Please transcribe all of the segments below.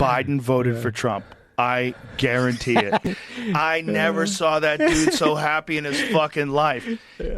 Biden voted for Trump. I guarantee it. I never saw that dude so happy in his fucking life.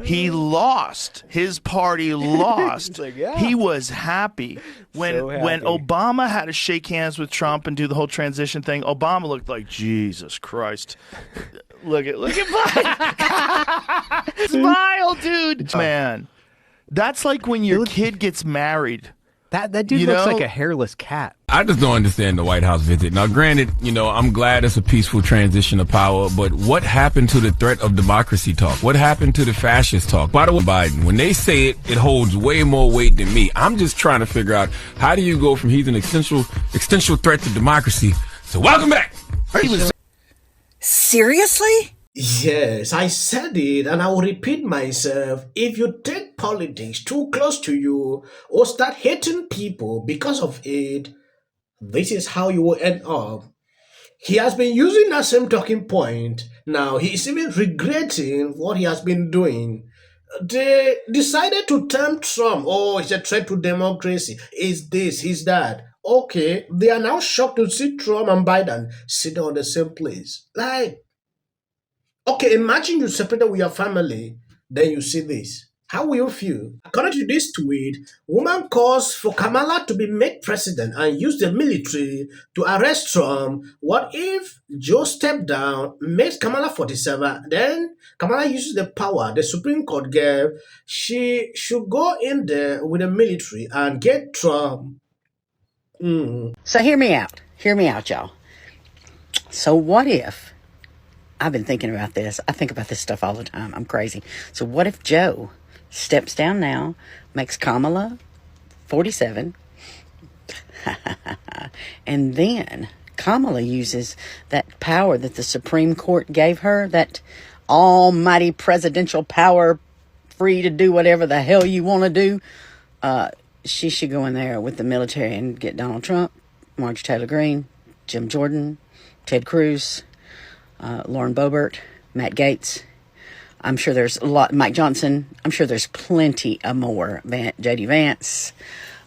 He lost. His party lost. Like, yeah. He was happy. When Obama had to shake hands with Trump and do the whole transition thing, Obama looked like, Jesus Christ. Look at Biden. Smile, dude. Man, that's like when your kid gets married. That dude looks like a hairless cat. I just don't understand the White House visit. Now, granted, I'm glad it's a peaceful transition of power, but what happened to the threat of democracy talk? What happened to the fascist talk? By the way, Biden, when they say it, it holds way more weight than me. I'm just trying to figure out, how do you go from he's an existential threat to democracy? So welcome back. Seriously? Yes, I said it and I will repeat myself. If you take politics too close to you or start hating people because of it, this is how you will end up. He has been using that same talking point. Now he is even regretting what he has been doing. They decided to tempt Trump. Oh, it's a threat to democracy. It's this, it's that. Okay, they are now shocked to see Trump and Biden sitting on the same place. Okay, imagine you separated with your family, then you see this. How will you feel? According to this tweet, woman calls for Kamala to be made president and use the military to arrest Trump. What if Joe stepped down, makes Kamala 47, then Kamala uses the power the Supreme Court gave? She should go in there with the military and get Trump. So hear me out. Hear me out, y'all. So what if, I've been thinking about this. I think about this stuff all the time. I'm crazy. So what if Joe steps down now, makes Kamala 47, and then Kamala uses that power that the Supreme Court gave her, that almighty presidential power, free to do whatever the hell you want to do. She should go in there with the military and get Donald Trump, Marjorie Taylor Greene, Jim Jordan, Ted Cruz, Lauren Boebert, Matt Gaetz. I'm sure there's a lot, Mike Johnson. I'm sure there's plenty of more, J.D. Vance,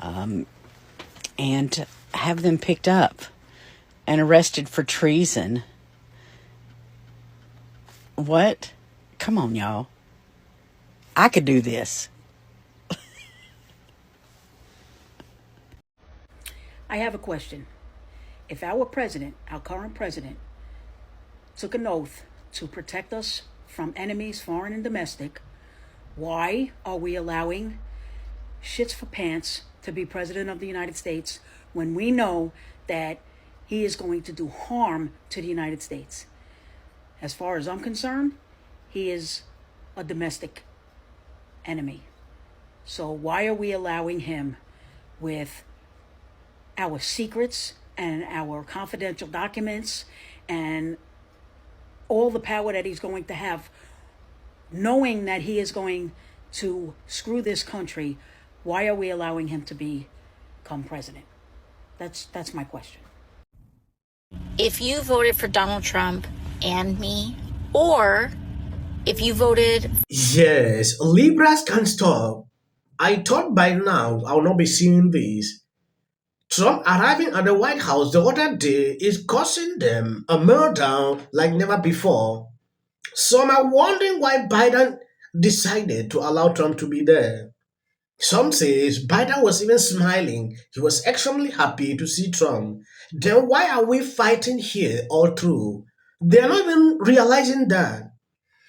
and have them picked up and arrested for treason. What? Come on, y'all. I could do this. I have a question. If our president, our current president, took an oath to protect us from enemies, foreign and domestic, why are we allowing shits for pants to be president of the United States when we know that he is going to do harm to the United States? As far as I'm concerned, he is a domestic enemy. So why are we allowing him with our secrets and our confidential documents and all the power that he's going to have, knowing that he is going to screw this country? Why are we allowing him to become president? That's my question. If you voted for Donald Trump and me, or if you voted... Yes, Libras can't stop. I thought by now I will not be seeing this. Trump arriving at the White House the other day is causing them a meltdown like never before. Some are wondering why Biden decided to allow Trump to be there. Some says Biden was even smiling. He was extremely happy to see Trump. Then why are we fighting here all through? They are not even realizing that.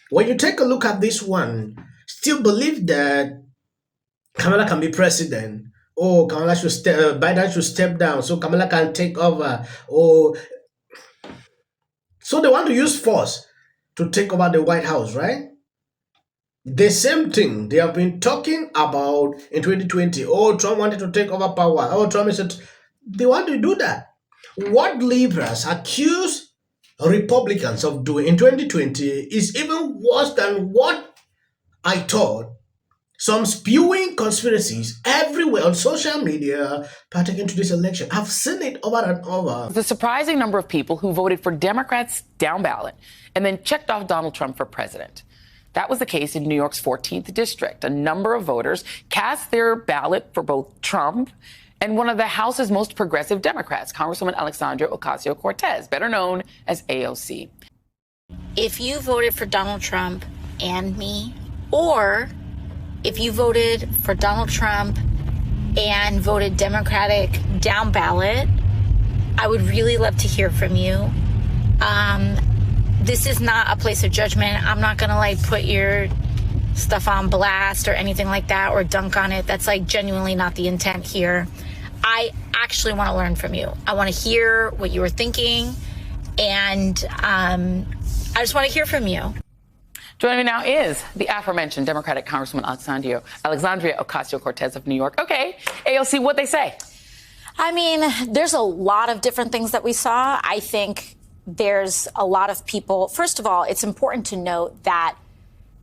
When you take a look at this one, still believe that Kamala can be president. Oh, Biden should step down so Kamala can take over. Oh, so they want to use force to take over the White House, right? The same thing they have been talking about in 2020. Oh, Trump wanted to take over power. Oh, Trump is they want to do that. What Libras accuse Republicans of doing in 2020 is even worse than what I thought. Some spewing conspiracies everywhere on social media pertaining to this election. I've seen it over and over. The surprising number of people who voted for Democrats down ballot and then checked off Donald Trump for president. That was the case in New York's 14th district. A number of voters cast their ballot for both Trump and one of the House's most progressive Democrats, Congresswoman Alexandria Ocasio-Cortez, better known as AOC. If you voted for Donald Trump and me, or if you voted for Donald Trump and voted Democratic down ballot, I would really love to hear from you. This is not a place of judgment. I'm not gonna like put your stuff on blast or anything like that or dunk on it. That's like genuinely not the intent here. I actually want to learn from you. I want to hear what you were thinking, and I just want to hear from you. Joining me now is the aforementioned Democratic Congresswoman Alexandria Ocasio-Cortez of New York. Okay, AOC, what'd they say? I mean, there's a lot of different things that we saw. I think there's a lot of people. First of all, it's important to note that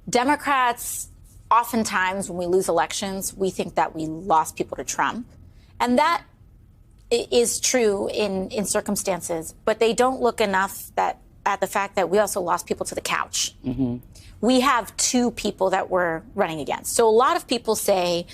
Democrats, oftentimes when we lose elections, we think that we lost people to Trump. And that is true in circumstances, but they don't look enough at the fact that we also lost people to the couch. Mm-hmm. We have two people that we're running against. So a lot of people say,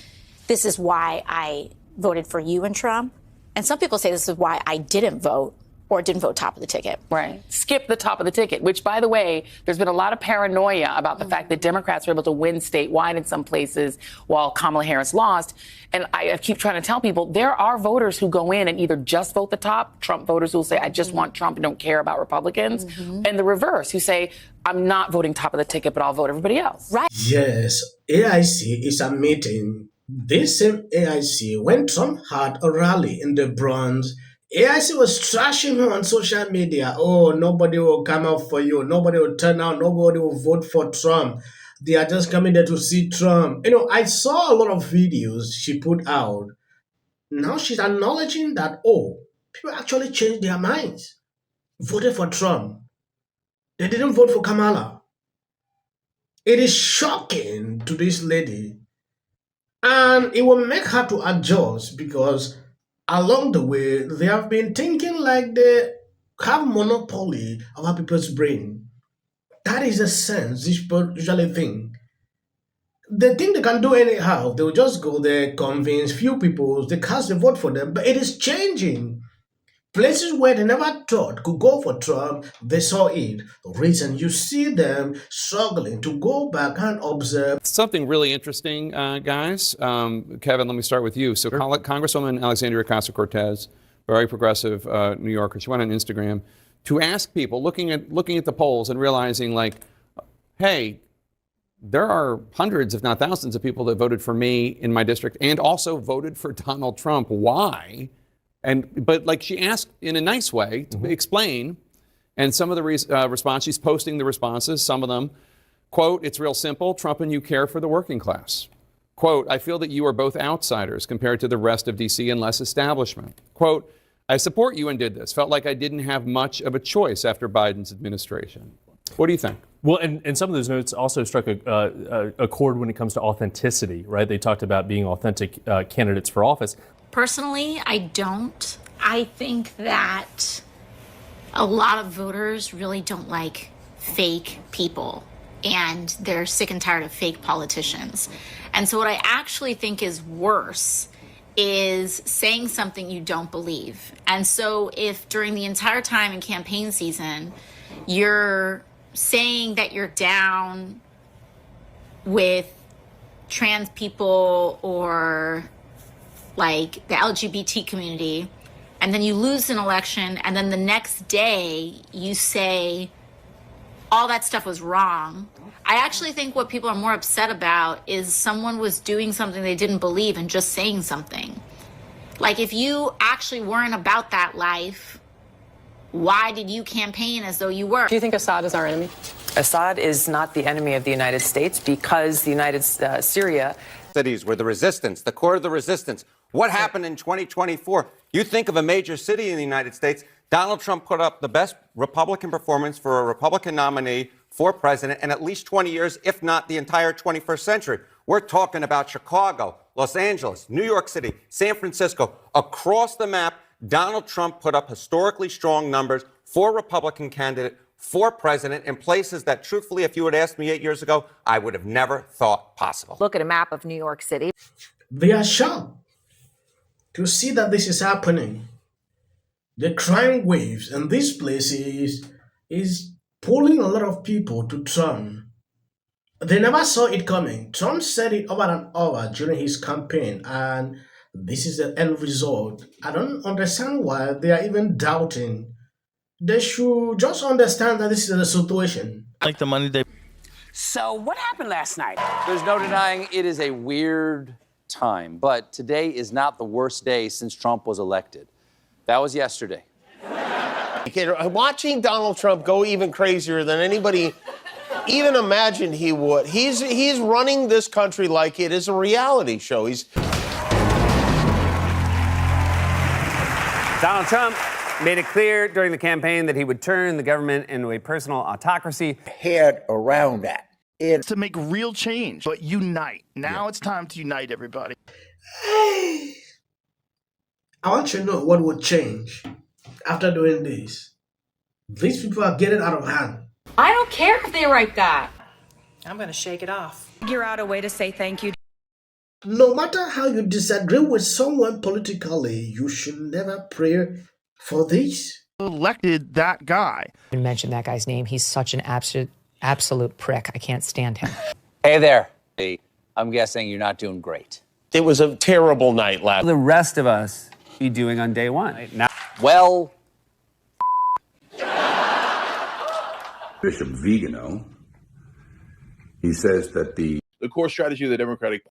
this is why I voted for you and Trump. And some people say this is why I didn't vote or didn't vote top of the ticket. Right. Skip the top of the ticket, which, by the way, there's been a lot of paranoia about the fact that Democrats were able to win statewide in some places while Kamala Harris lost. And I keep trying to tell people there are voters who go in and either just vote the top, Trump voters who will say, I just want Trump and don't care about Republicans, and the reverse, who say, I'm not voting top of the ticket, but I'll vote everybody else. Right. Yes, AIC is admitting this same AIC, when Trump had a rally in the Bronx, AIC was trashing him on social media. Oh, nobody will come out for you. Nobody will turn out. Nobody will vote for Trump. They are just coming there to see Trump. I saw a lot of videos she put out. Now she's acknowledging that, people actually changed their minds. Voted for Trump. They didn't vote for Kamala. It is shocking to this lady. And it will make her to adjust because along the way, they have been thinking like they have monopoly over people's brain. That is the sense these people usually think. They think they can do anyhow. They will just go there, convince few people, they cast a vote for them. But it is changing. Places where they never thought could go for Trump, they saw it. The reason you see them struggling to go back and observe. Something really interesting, guys. Kevin, let me start with you. So sure. Congresswoman Alexandria Ocasio-Cortez, very progressive New Yorker, she went on Instagram to ask people, looking at the polls and realizing, like, hey, there are hundreds, if not thousands, of people that voted for me in my district and also voted for Donald Trump. Why? But like she asked in a nice way to explain, and some of the response, she's posting the responses, some of them, quote, it's real simple, Trump and you care for the working class. Quote, I feel that you are both outsiders compared to the rest of D.C. and less establishment. Quote, I support you and did this. Felt like I didn't have much of a choice after Biden's administration. What do you think? Well, and some of those notes also struck a chord when it comes to authenticity, right? They talked about being authentic candidates for office. Personally, I don't. I think that a lot of voters really don't like fake people, and they're sick and tired of fake politicians. And so what I actually think is worse is saying something you don't believe. And so if during the entire time in campaign season, you're saying that you're down with trans people or like the LGBT community, and then you lose an election, and then the next day you say all that stuff was wrong. I actually think what people are more upset about is someone was doing something they didn't believe and just saying something. Like, if you actually weren't about that life, why did you campaign as though you were? Do you think Assad is our enemy? Assad is not the enemy of the United States because Syria. Cities were the resistance, the core of the resistance. What happened in 2024? You think of a major city in the United States, Donald Trump put up the best Republican performance for a Republican nominee for president in at least 20 years, if not the entire 21st century. We're talking about Chicago, Los Angeles, New York City, San Francisco. Across the map, Donald Trump put up historically strong numbers for Republican candidate, for president, in places that, truthfully, if you had asked me 8 years ago, I would have never thought possible. Look at a map of New York City. They are shocked. to see that this is happening. The crime waves in these places is pulling a lot of people to Trump. They never saw it coming. Trump said it over and over during his campaign, and this is the end result. I don't understand why they are even doubting. They should just understand that this is the situation. Like the money they. So, what happened last night? There's no denying it is a weird time, but today is not the worst day since Trump was elected. That was yesterday. Watching Donald Trump go even crazier than anybody even imagined he would. He's running this country like it is a reality show. Donald Trump made it clear during the campaign that he would turn the government into a personal autocracy. Head around that. It's to make real change, but unite. Now it's time to unite everybody. Hey, I want to know what would change after doing this. These people are getting out of hand. I don't care if they write that. I'm going to shake it off. Figure out a way to say thank you. No matter how you disagree with someone politically, you should never pray for this. Elected that guy. You mentioned that guy's name. He's such an absolute prick. I can't stand him. Hey there. Hey, I'm guessing you're not doing great. It was a terrible night last. The rest of us be doing on day one. Now, well, Bishop Vigano, he says that the core strategy of the Democratic